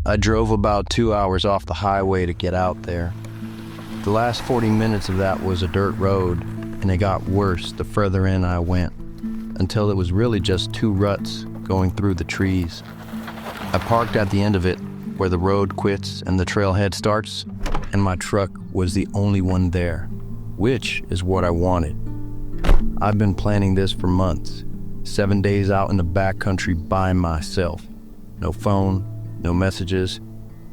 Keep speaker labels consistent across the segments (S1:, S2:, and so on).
S1: I drove about 2 hours off the highway to get out there. The last 40 minutes of that was a dirt road, and it got worse the further in I went, until it was really just two ruts going through the trees. I parked at the end of it, where the road quits and the trailhead starts, and my truck was the only one there, which is what I wanted. I've been planning this for months, 7 days out in the backcountry by myself. No phone, no messages,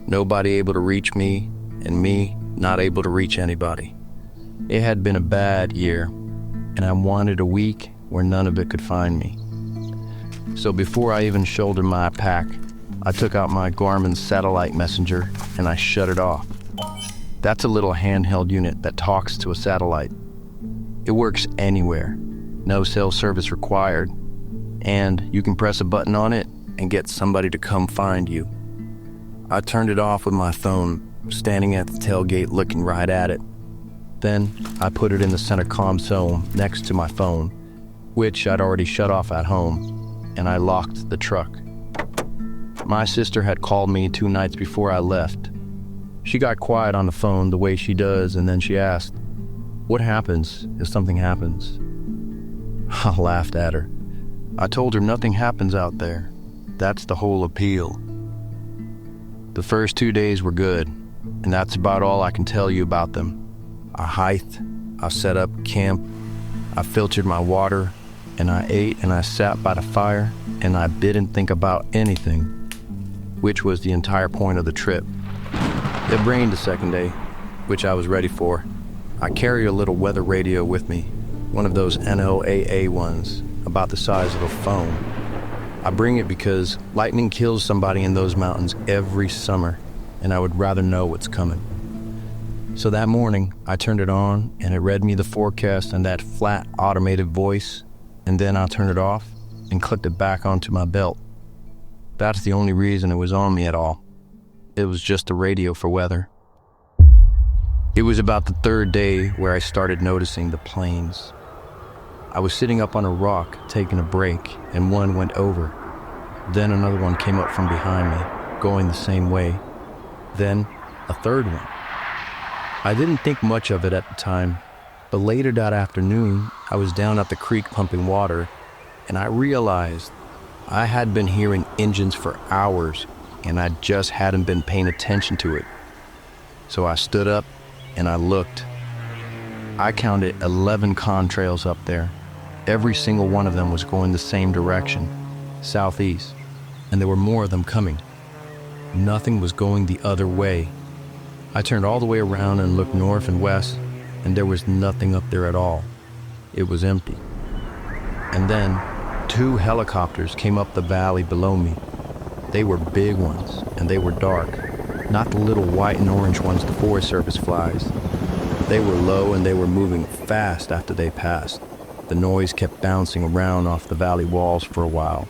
S1: nobody able to reach me, and me not able to reach anybody. It had been a bad year, and I wanted a week where none of it could find me. So before I even shouldered my pack, I took out my Garmin satellite messenger and I shut it off. That's a little handheld unit that talks to a satellite. It works anywhere, no cell service required, and you can press a button on it and get somebody to come find you. I turned it off with my phone, standing at the tailgate looking right at it. Then I put it in the center console next to my phone, which I'd already shut off at home, and I locked the truck. My sister had called me 2 nights before I left. She got quiet on the phone the way she does, and then she asked, "What happens if something happens?" I laughed at her. I told her nothing happens out there. That's the whole appeal. The first 2 days were good, and that's about all I can tell you about them. I hiked, I set up camp, I filtered my water, and I ate and I sat by the fire, and I didn't think about anything, which was the entire point of the trip. It rained the second day, which I was ready for. I carry a little weather radio with me, one of those NOAA ones, about the size of a phone. I bring it because lightning kills somebody in those mountains every summer, and I would rather know what's coming. So that morning, I turned it on, and it read me the forecast in that flat, automated voice, and then I turned it off and clicked it back onto my belt. That's the only reason it was on me at all. It was just a radio for weather. It was about the third day where I started noticing the planes. I was sitting up on a rock, taking a break, and one went over. Then another one came up from behind me, going the same way. Then a third one. I didn't think much of it at the time, but later that afternoon, I was down at the creek pumping water, and I realized I had been hearing engines for hours, and I just hadn't been paying attention to it. So I stood up and I looked. I counted 11 contrails up there. Every single one of them was going the same direction, southeast, and there were more of them coming. Nothing was going the other way. I turned all the way around and looked north and west, and there was nothing up there at all. It was empty. And then 2 helicopters came up the valley below me. They were big ones, and they were dark, not the little white and orange ones the Forest Service flies. They were low and they were moving fast after they passed. The noise kept bouncing around off the valley walls for a while.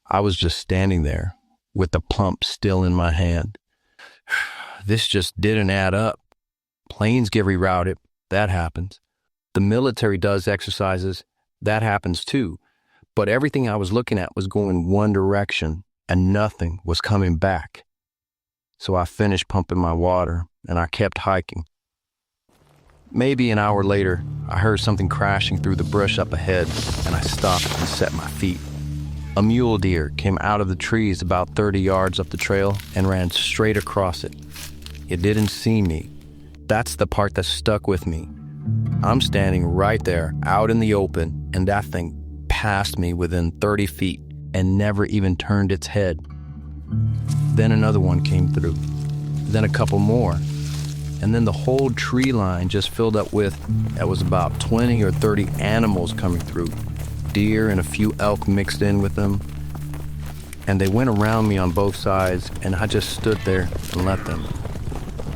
S1: I was just standing there, with the pump still in my hand. This just didn't add up. Planes get rerouted, that happens. The military does exercises, that happens too. But everything I was looking at was going one direction, and nothing was coming back. So I finished pumping my water, and I kept hiking. Maybe an hour later, I heard something crashing through the brush up ahead, and I stopped and set my feet. A mule deer came out of the trees about 30 yards up the trail and ran straight across it. It didn't see me. That's the part that stuck with me. I'm standing right there, out in the open, and that thing passed me within 30 feet and never even turned its head. Then another one came through. Then a couple more. And then the whole tree line just filled up with, that was about 20 or 30 animals coming through. Deer and a few elk mixed in with them. And they went around me on both sides, and I just stood there and let them.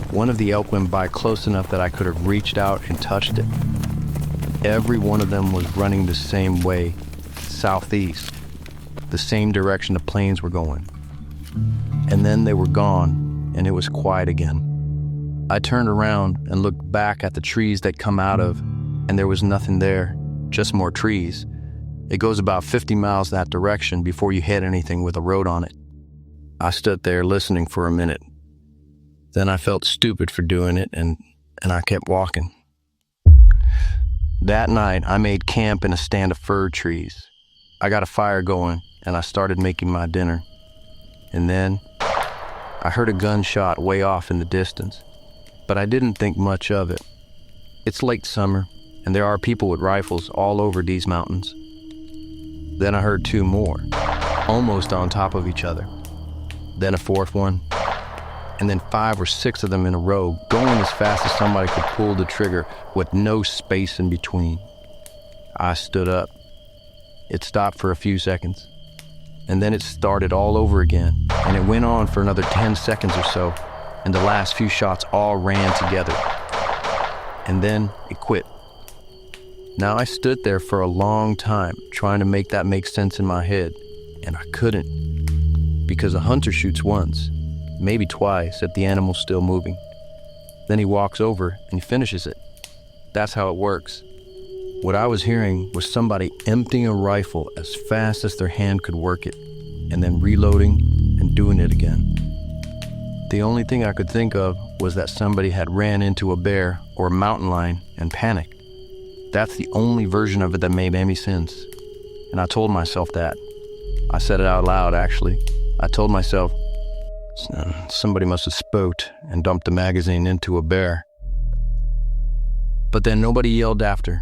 S1: One of the elk went by close enough that I could have reached out and touched it. Every one of them was running the same way, southeast, the same direction the planes were going. And then they were gone, and it was quiet again. I turned around and looked back at the trees they'd come out of, and there was nothing there, just more trees. It goes about 50 miles that direction before you hit anything with a road on it. I stood there listening for a minute. Then I felt stupid for doing it, and I kept walking. That night, I made camp in a stand of fir trees. I got a fire going, and I started making my dinner. And then I heard a gunshot way off in the distance, but I didn't think much of it. It's late summer, and there are people with rifles all over these mountains. Then I heard two more, almost on top of each other. Then a fourth one, and then 5 or 6 of them in a row, going as fast as somebody could pull the trigger with no space in between. I stood up. It stopped for a few seconds, and then it started all over again, and it went on for another 10 seconds or so, and the last few shots all ran together. And then it quit. Now I stood there for a long time trying to make that make sense in my head, and I couldn't, because a hunter shoots once, maybe twice, at the animal still moving. Then he walks over and he finishes it. That's how it works. What I was hearing was somebody emptying a rifle as fast as their hand could work it, and then reloading and doing it again. The only thing I could think of was that somebody had ran into a bear or a mountain lion and panicked. That's the only version of it that made any sense. And I told myself that. I said it out loud, actually. I told myself, somebody must have spooked and dumped the magazine into a bear. But then nobody yelled after.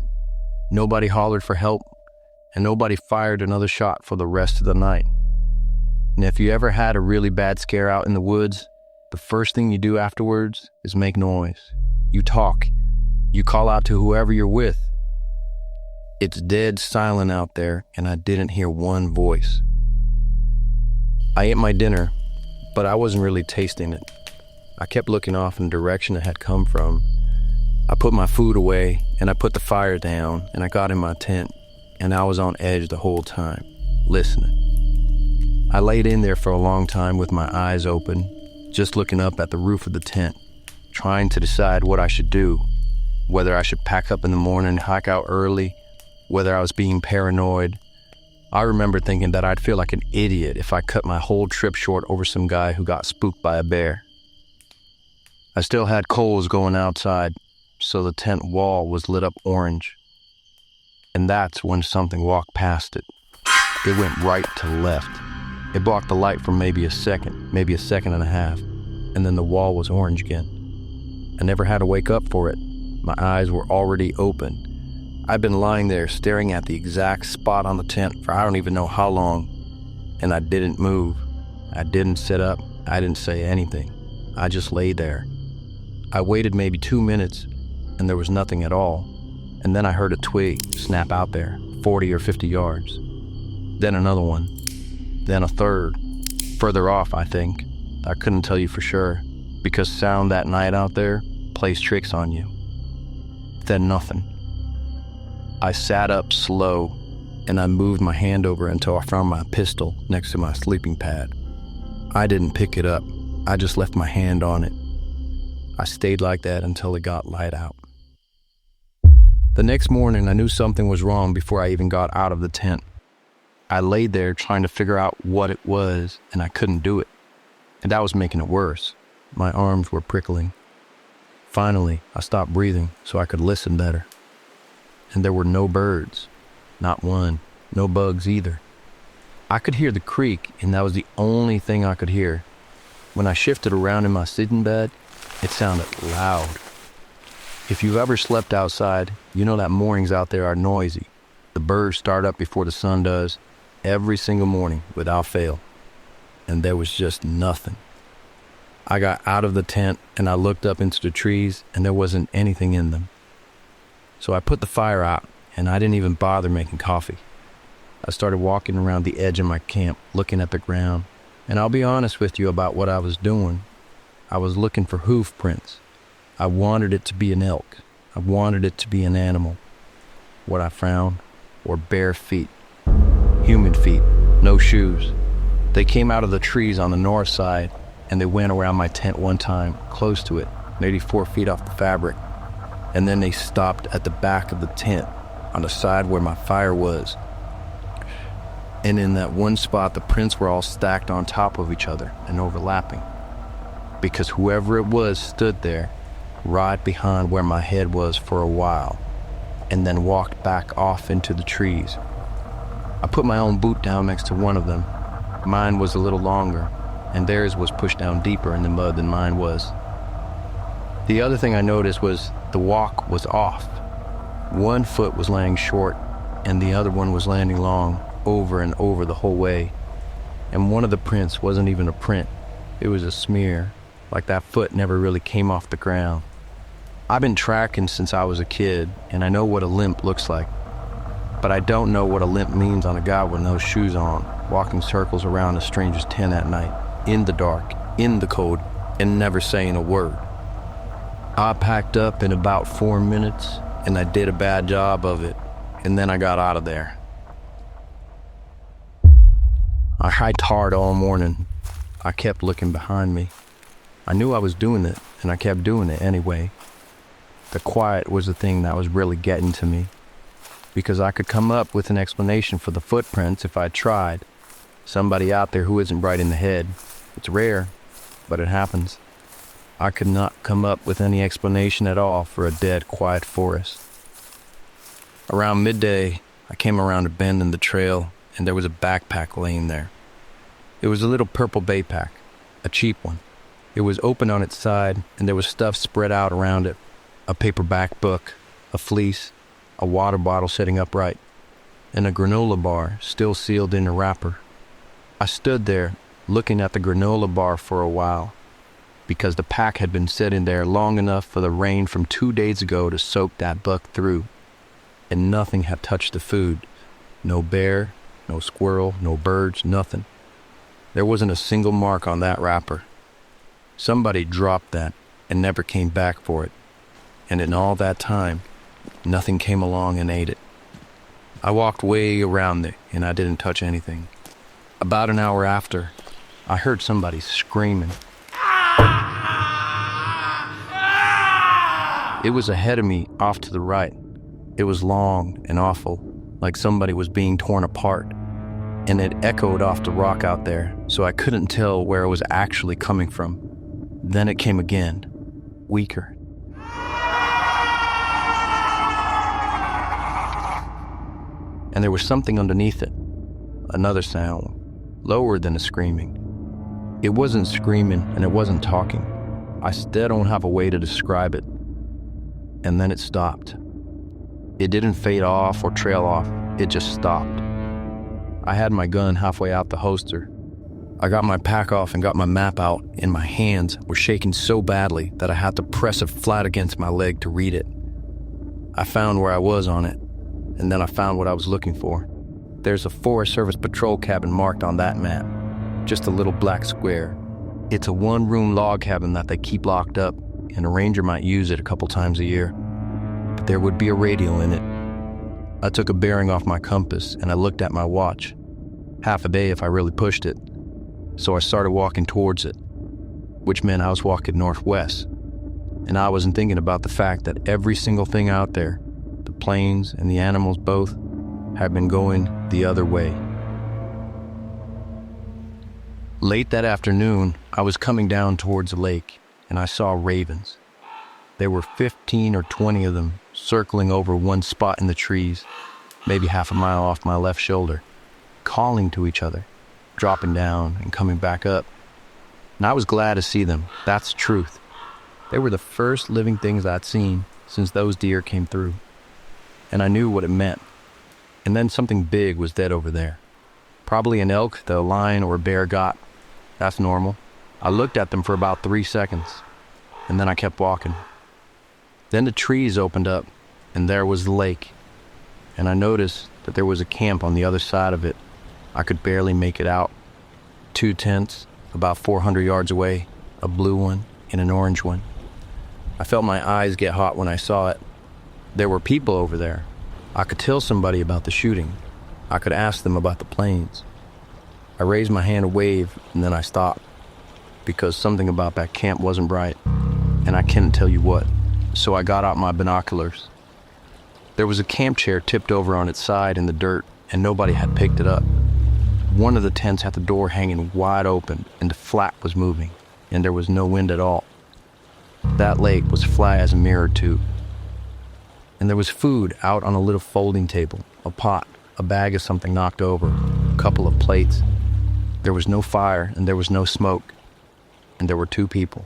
S1: Nobody hollered for help, and nobody fired another shot for the rest of the night. And if you ever had a really bad scare out in the woods, the first thing you do afterwards is make noise. You talk. You call out to whoever you're with. It's dead silent out there, and I didn't hear one voice. I ate my dinner, but I wasn't really tasting it. I kept looking off in the direction it had come from. I put my food away, and I put the fire down, and I got in my tent, and I was on edge the whole time, listening. I laid in there for a long time with my eyes open, just looking up at the roof of the tent, trying to decide what I should do, whether I should pack up in the morning, hike out early, whether I was being paranoid. I remember thinking that I'd feel like an idiot if I cut my whole trip short over some guy who got spooked by a bear. I still had coals going outside, so the tent wall was lit up orange. And that's when something walked past it. It went right to left. It blocked the light for maybe a second and a half, and then the wall was orange again. I never had to wake up for it. My eyes were already open. I'd been lying there staring at the exact spot on the tent for I don't even know how long, and I didn't move. I didn't sit up. I didn't say anything. I just lay there. I waited maybe 2 minutes, and there was nothing at all. And then I heard a twig snap out there, 40 or 50 yards. Then another one. Then a third. Further off, I think. I couldn't tell you for sure, because sound that night out there plays tricks on you. Then nothing. I sat up slow, and I moved my hand over until I found my pistol next to my sleeping pad. I didn't pick it up. I just left my hand on it. I stayed like that until it got light out. The next morning, I knew something was wrong before I even got out of the tent. I laid there trying to figure out what it was, and I couldn't do it. And that was making it worse. My arms were prickling. Finally, I stopped breathing so I could listen better. And there were no birds. Not one. No bugs either. I could hear the creek, and that was the only thing I could hear. When I shifted around in my sitting bed, it sounded loud. If you've ever slept outside, you know that mornings out there are noisy. The birds start up before the sun does, every single morning, without fail. And there was just nothing. I got out of the tent, and I looked up into the trees, and there wasn't anything in them. So I put the fire out, and I didn't even bother making coffee. I started walking around the edge of my camp, looking at the ground. And I'll be honest with you about what I was doing. I was looking for hoof prints. I wanted it to be an elk. I wanted it to be an animal. What I found were bare feet. Human feet, no shoes. They came out of the trees on the north side, and they went around my tent one time, close to it, maybe 4 feet off the fabric. And then they stopped at the back of the tent, on the side where my fire was. And in that one spot, the prints were all stacked on top of each other and overlapping. Because whoever it was stood there, right behind where my head was for a while, and then walked back off into the trees. I put my own boot down next to one of them. Mine was a little longer, and theirs was pushed down deeper in the mud than mine was. The other thing I noticed was the walk was off. One foot was laying short, and the other one was landing long, over and over the whole way. And one of the prints wasn't even a print. It was a smear, like that foot never really came off the ground. I've been tracking since I was a kid, and I know what a limp looks like. But I don't know what a limp means on a guy with no shoes on, walking circles around a stranger's tent at night, in the dark, in the cold, and never saying a word. I packed up in about 4 minutes, and I did a bad job of it, and then I got out of there. I hiked hard all morning. I kept looking behind me. I knew I was doing it, and I kept doing it anyway. The quiet was the thing that was really getting to me, because I could come up with an explanation for the footprints if I tried. Somebody out there who isn't right in the head. It's rare, but it happens. I could not come up with any explanation at all for a dead, quiet forest. Around midday, I came around a bend in the trail, and there was a backpack laying there. It was a little purple baypack, a cheap one. It was open on its side, and there was stuff spread out around it. A paperback book, a fleece, a water bottle sitting upright, and a granola bar still sealed in a wrapper. I stood there, looking at the granola bar for a while, because the pack had been sitting there long enough for the rain from 2 days ago to soak that buck through, and nothing had touched the food. No bear, no squirrel, no birds, nothing. There wasn't a single mark on that wrapper. Somebody dropped that and never came back for it. And in all that time, nothing came along and ate it. I walked way around it and I didn't touch anything. About an hour after, I heard somebody screaming. It was ahead of me, off to the right. It was long and awful, like somebody was being torn apart. And it echoed off the rock out there, so I couldn't tell where it was actually coming from. Then it came again, weaker. And there was something underneath it, another sound, lower than a screaming. It wasn't screaming and it wasn't talking. I still don't have a way to describe it. And then it stopped. It didn't fade off or trail off, it just stopped. I had my gun halfway out the holster. I got my pack off and got my map out, and my hands were shaking so badly that I had to press it flat against my leg to read it. I found where I was on it, and then I found what I was looking for. There's a Forest Service patrol cabin marked on that map, just a little black square. It's a one-room log cabin that they keep locked up, and a ranger might use it a couple times a year. But there would be a radio in it. I took a bearing off my compass and I looked at my watch. Half a day if I really pushed it. So I started walking towards it, which meant I was walking northwest. And I wasn't thinking about the fact that every single thing out there, the planes and the animals both, had been going the other way. Late that afternoon, I was coming down towards the lake and I saw ravens. There were 15 or 20 of them circling over one spot in the trees, maybe half a mile off my left shoulder, calling to each other, dropping down and coming back up. And I was glad to see them, that's the truth. They were the first living things I'd seen since those deer came through. And I knew what it meant. And then something big was dead over there. Probably an elk that a lion or a bear got. That's normal. I looked at them for about 3 seconds, and then I kept walking. Then the trees opened up, and there was the lake. And I noticed that there was a camp on the other side of it. I could barely make it out. 2 tents, about 400 yards away, a blue one and an orange one. I felt my eyes get hot when I saw it. There were people over there. I could tell somebody about the shooting. I could ask them about the planes. I raised my hand to wave, and then I stopped, because something about that camp wasn't right, and I couldn't tell you what. So I got out my binoculars. There was a camp chair tipped over on its side in the dirt, and nobody had picked it up. One of the tents had the door hanging wide open and the flap was moving, and there was no wind at all. That lake was flat as a mirror too. And there was food out on a little folding table, a pot, a bag of something knocked over, a couple of plates. There was no fire and there was no smoke, and there were two people.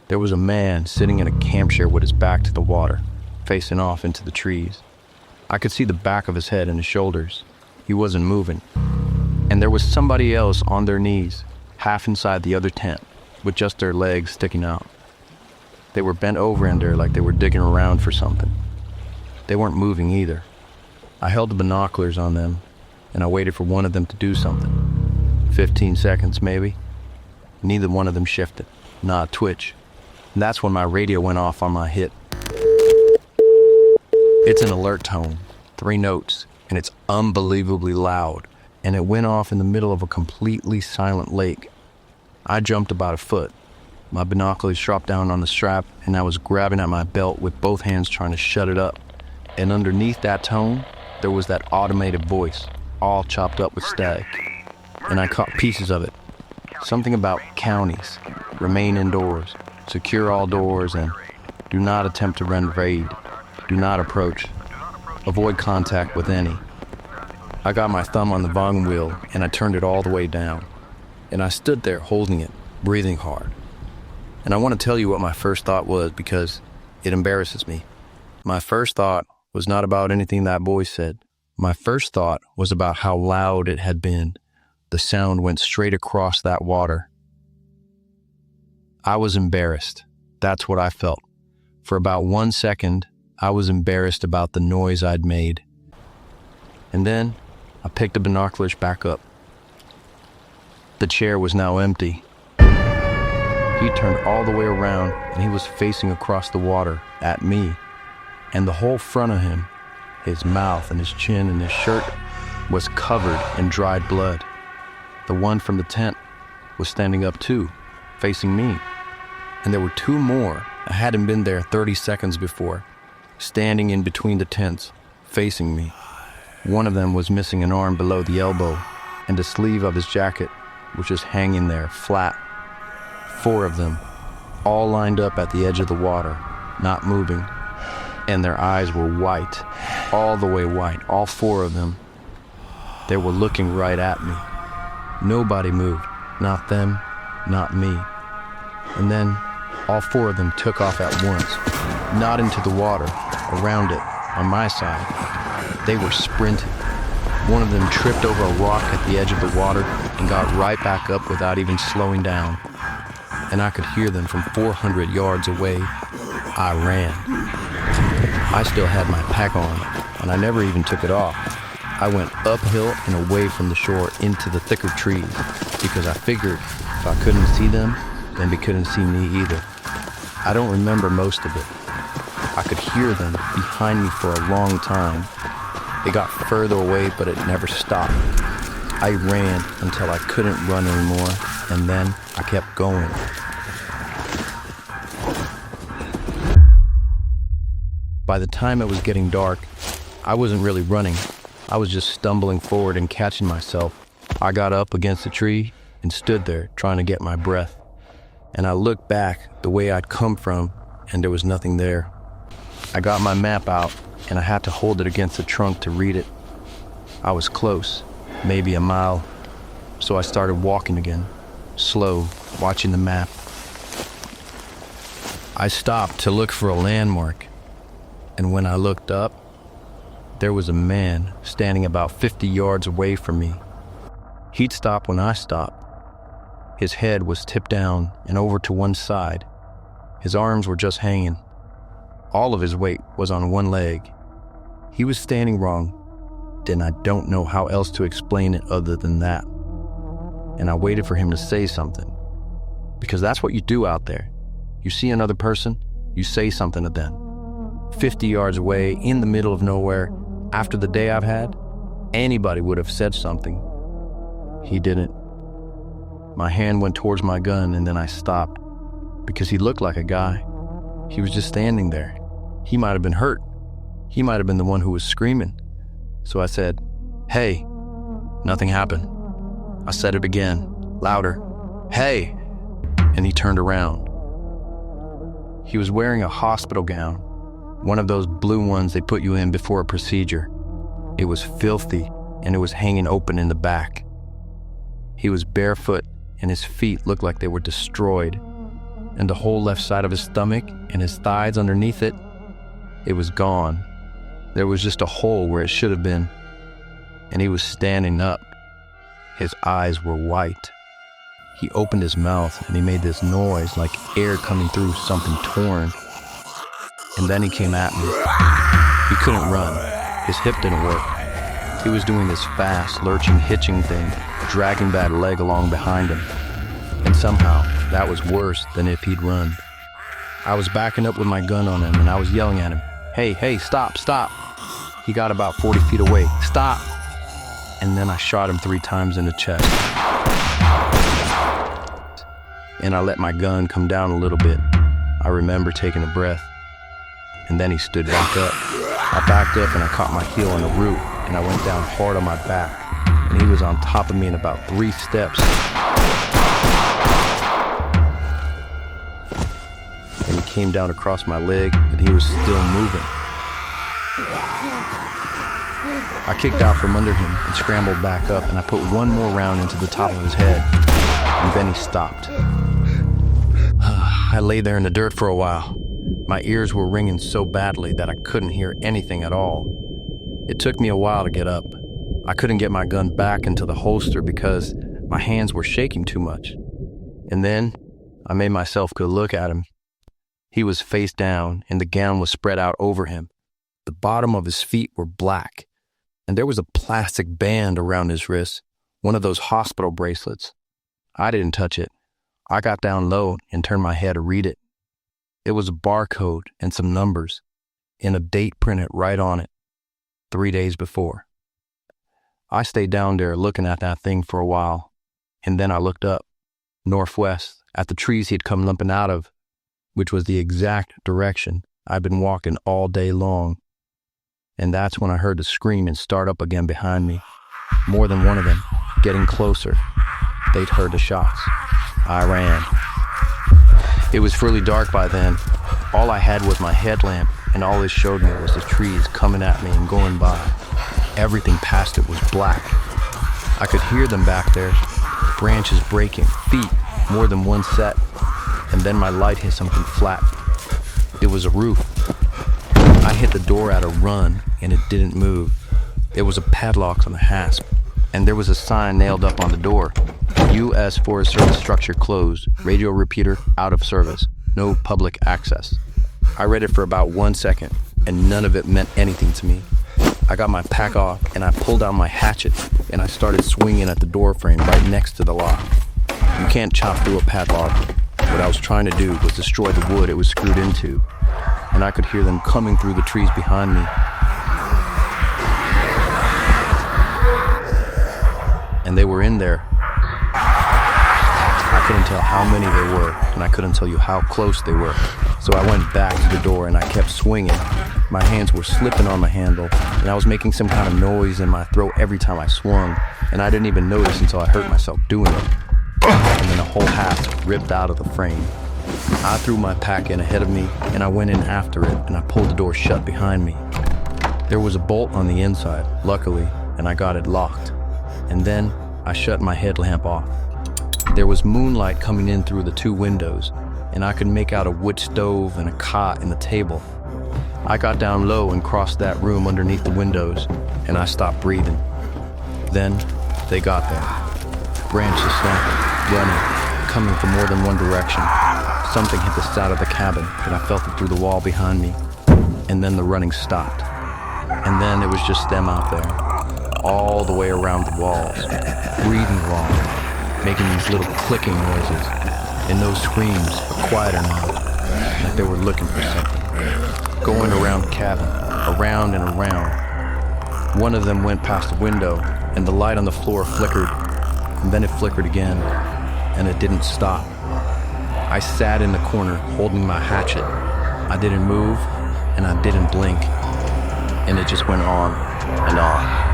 S1: There was a man sitting in a camp chair with his back to the water, facing off into the trees. I could see the back of his head and his shoulders. He wasn't moving. And there was somebody else on their knees, half inside the other tent, with just their legs sticking out. They were bent over in there like they were digging around for something. They weren't moving either. I held the binoculars on them, and I waited for one of them to do something. 15 seconds, maybe. Neither one of them shifted, not a twitch. And that's when my radio went off on my hit. It's an alert tone, 3 notes, and it's unbelievably loud, and it went off in the middle of a completely silent lake. I jumped about a foot. My binoculars dropped down on the strap, and I was grabbing at my belt with both hands trying to shut it up. And underneath that tone, there was that automated voice, all chopped up with static. And I caught pieces of it. Something about counties, remain indoors, secure all doors, and do not attempt to run raid, do not approach, avoid contact with any. I got my thumb on the volume wheel and I turned it all the way down. And I stood there holding it, breathing hard. And I want to tell you what my first thought was because it embarrasses me. My first thought was not about anything that boy said. My first thought was about how loud it had been. The sound went straight across that water. I was embarrassed. That's what I felt. For about 1 second, I was embarrassed about the noise I'd made. And then I picked the binoculars back up. The chair was now empty. He turned all the way around and he was facing across the water at me. And the whole front of him, his mouth and his chin and his shirt, was covered in dried blood. The one from the tent was standing up too, facing me. And there were 2 more. I hadn't been there 30 seconds before, standing in between the tents, facing me. One of them was missing an arm below the elbow, and the sleeve of his jacket was just hanging there, flat. 4 of them, all lined up at the edge of the water, not moving. And their eyes were white, all the way white, all 4 of them. They were looking right at me. Nobody moved, not them, not me. And then all 4 of them took off at once, not into the water, around it, on my side. They were sprinting. One of them tripped over a rock at the edge of the water and got right back up without even slowing down. And I could hear them from 400 yards away. I ran. I still had my pack on, and I never even took it off. I went uphill and away from the shore into the thicker trees, because I figured if I couldn't see them, then they couldn't see me either. I don't remember most of it. I could hear them behind me for a long time. They got further away, but it never stopped. I ran until I couldn't run anymore, and then I kept going. By the time it was getting dark, I wasn't really running. I was just stumbling forward and catching myself. I got up against a tree and stood there trying to get my breath. And I looked back the way I'd come from, and there was nothing there. I got my map out, and I had to hold it against the trunk to read it. I was close, maybe a mile, so I started walking again, slow, watching the map. I stopped to look for a landmark, and when I looked up, there was a man standing about 50 yards away from me. He'd stopped when I stopped. His head was tipped down and over to one side. His arms were just hanging. All of his weight was on one leg. He was standing wrong, then I don't know how else to explain it other than that. And I waited for him to say something, because that's what you do out there. You see another person, you say something to them. 50 yards away, in the middle of nowhere, after the day I've had, anybody would have said something. He didn't. My hand went towards my gun and then I stopped, because he looked like a guy. He was just standing there. He might have been hurt. He might have been the one who was screaming. So I said, "Hey." Nothing happened. I said it again, louder. "Hey!" And he turned around. He was wearing a hospital gown, one of those blue ones they put you in before a procedure. It was filthy, and it was hanging open in the back. He was barefoot, and his feet looked like they were destroyed. And the whole left side of his stomach and his thighs underneath it, it was gone. There was just a hole where it should have been. And he was standing up. His eyes were white. He opened his mouth and he made this noise like air coming through something torn. And then he came at me. He couldn't run. His hip didn't work. He was doing this fast, lurching, hitching thing, dragging that leg along behind him. And somehow, that was worse than if he'd run. I was backing up with my gun on him and I was yelling at him, Hey, stop, stop. He got about 40 feet away. Stop. And then I shot him 3 times in the chest. And I let my gun come down a little bit. I remember taking a breath. And then he stood back up. I backed up and I caught my heel on the root, and I went down hard on my back. And he was on top of me in about 3 steps. And he came down across my leg, and he was still moving. I kicked out from under him and scrambled back up, and I put one more round into the top of his head. And then he stopped. I lay there in the dirt for a while. My ears were ringing so badly that I couldn't hear anything at all. It took me a while to get up. I couldn't get my gun back into the holster because my hands were shaking too much. And then I made myself go look at him. He was face down and the gown was spread out over him. The bottom of his feet were black, and there was a plastic band around his wrist, one of those hospital bracelets. I didn't touch it. I got down low and turned my head to read it. It was a barcode and some numbers, and a date printed right on it, 3 days before. I stayed down there looking at that thing for a while, and then I looked up, northwest, at the trees he'd come limping out of, which was the exact direction I'd been walking all day long. And that's when I heard the screaming start up again behind me, more than one of them, getting closer. They'd heard the shots. I ran. It was fairly dark by then. All I had was my headlamp, and all it showed me was the trees coming at me and going by. Everything past it was black. I could hear them back there, branches breaking, feet, more than one set. And then my light hit something flat. It was a roof. I hit the door at a run, and it didn't move. There was a padlock on the hasp, and there was a sign nailed up on the door. U.S. Forest Service structure closed, radio repeater out of service, no public access. I read it for about 1 second, and none of it meant anything to me. I got my pack off, and I pulled out my hatchet, and I started swinging at the door frame right next to the lock. You can't chop through a padlock. What I was trying to do was destroy the wood it was screwed into, and I could hear them coming through the trees behind me. And they were in there. I couldn't tell how many there were, and I couldn't tell you how close they were. So I went back to the door and I kept swinging. My hands were slipping on the handle, and I was making some kind of noise in my throat every time I swung, and I didn't even notice until I hurt myself doing it. And then a whole hatch ripped out of the frame. I threw my pack in ahead of me, and I went in after it, and I pulled the door shut behind me. There was a bolt on the inside, luckily, and I got it locked. And then I shut my headlamp off. There was moonlight coming in through the 2 windows, and I could make out a wood stove and a cot and a table. I got down low and crossed that room underneath the windows, and I stopped breathing. Then they got there. Branches snapping, running, coming from more than one direction. Something hit the side of the cabin, and I felt it through the wall behind me. And then the running stopped. And then it was just them out there, all the way around the walls, breathing long, making these little clicking noises. And those screams were quieter now, like they were looking for something. Going around the cabin, around and around. One of them went past the window, and the light on the floor flickered, and then it flickered again, and it didn't stop. I sat in the corner holding my hatchet. I didn't move, and I didn't blink, and it just went on and on.